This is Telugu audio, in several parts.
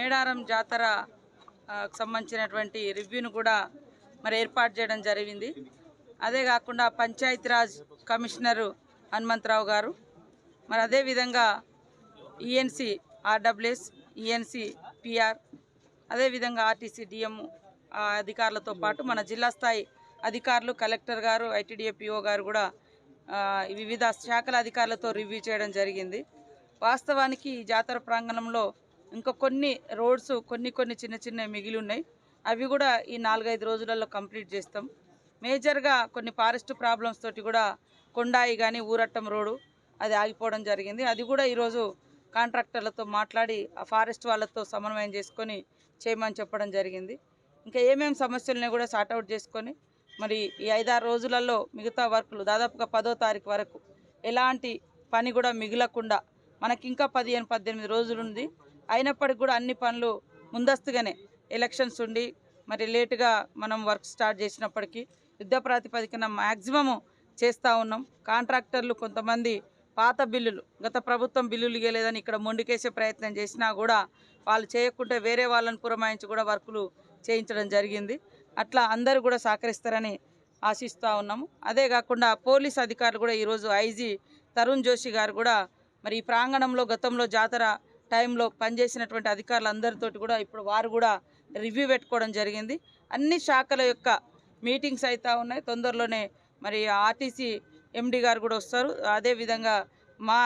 మేడారం జాతర సంబంధించినటువంటి రివ్యూను కూడా మరి ఏర్పాటు చేయడం జరిగింది. అదే కాకుండా పంచాయతీరాజ్ కమిషనరు హనుమంతరావు గారు, మరి అదేవిధంగా ఈఎన్సి ఆర్డబ్ల్యూఎస్, ఈఎన్సి పిఆర్, అదేవిధంగా ఆర్టీసీ డిఎం అధికారులతో పాటు మన జిల్లా స్థాయి అధికారులు, కలెక్టర్ గారు, ఐటీడీఏ పిఓ గారు కూడా వివిధ శాఖల అధికారులతో రివ్యూ చేయడం జరిగింది. వాస్తవానికి ఈ జాతర ప్రాంగణంలో ఇంకా కొన్ని రోడ్స్ కొన్ని చిన్న చిన్న మిగిలి ఉన్నాయి. అవి కూడా ఈ 4-5 రోజులలో కంప్లీట్ చేస్తాం. మేజర్గా కొన్ని ఫారెస్ట్ ప్రాబ్లమ్స్ తోటి కూడా కొండాయి కానీ ఊరట్టం రోడ్డు అది ఆగిపోవడం జరిగింది. అది కూడా ఈరోజు కాంట్రాక్టర్లతో మాట్లాడి ఆ ఫారెస్ట్ వాళ్ళతో సమన్వయం చేసుకొని చేయమని చెప్పడం జరిగింది. ఇంకా ఏమేమి సమస్యలని కూడా సార్ట్అవుట్ చేసుకొని మరి ఈ 5-6 రోజులలో మిగతా వర్కులు దాదాపుగా 10వ తారీఖు వరకు ఎలాంటి పని కూడా మిగలకుండా మనకి ఇంకా 15-18 రోజులు ఉంది. అయినప్పటికీ కూడా అన్ని పనులు ముందస్తుగానే ఎలక్షన్స్ ఉండి మరి లేటుగా మనం వర్క్ స్టార్ట్ చేసినప్పటికీ యుద్ధ ప్రాతిపదికన మ్యాక్సిమము చేస్తూ ఉన్నాం. కాంట్రాక్టర్లు కొంతమంది పాత బిల్లులు, గత ప్రభుత్వం బిల్లులు ఇవ్వలేదని ఇక్కడ మొండికేసే ప్రయత్నం చేసినా కూడా వాళ్ళు చేయకుంటే వేరే వాళ్ళని పురమాయించి కూడా వర్కులు చేయించడం జరిగింది. అట్లా అందరూ కూడా సహకరిస్తారని ఆశిస్తూ ఉన్నాము. అదే కాకుండా పోలీస్ అధికారులు కూడా ఈరోజు ఐజీ తరుణ్ జోషి గారు కూడా మరి ఈ ప్రాంగణంలో గతంలో జాతర టైంలో పనిచేసినటువంటి అధికారులందరితోటి కూడా ఇప్పుడు వారు కూడా రివ్యూ పెట్టుకోవడం జరిగింది. అన్ని శాఖల యొక్క మీటింగ్స్ అవుతూ ఉన్నాయి. తొందరలోనే మరి ఆర్టీసీ ఎండి గారు కూడా వస్తారు. అదేవిధంగా మా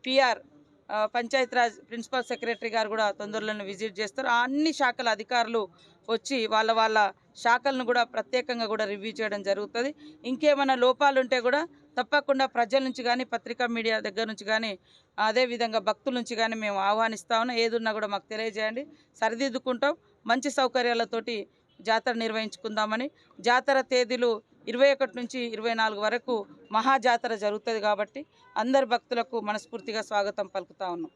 పిఆర్ పంచాయతీరాజ్ ప్రిన్సిపల్ సెక్రటరీ గారు కూడా తొందరలోనే విజిట్ చేస్తారు. అన్ని శాఖల అధికారులు వచ్చి వాళ్ళ శాఖలను కూడా ప్రత్యేకంగా కూడా రివ్యూ చేయడం జరుగుతుంది. ఇంకేమైనా లోపాలు ఉంటే కూడా తప్పకుండా ప్రజల నుంచి కానీ, పత్రికా మీడియా దగ్గర నుంచి కానీ, అదేవిధంగా భక్తుల నుంచి కానీ మేము ఆహ్వానిస్తా ఉన్నాం. ఏదున్నా కూడా మాకు తెలియజేయండి, సరిదిద్దుకుంటాం. మంచి సౌకర్యాలతోటి జాతర నిర్వహించుకుందామని. జాతర తేదీలు 21 నుంచి 24 వరకు మహాజాతర జరుగుతుంది కాబట్టి అందరి భక్తులకు మనస్ఫూర్తిగా స్వాగతం పలుకుతా ఉన్నాం.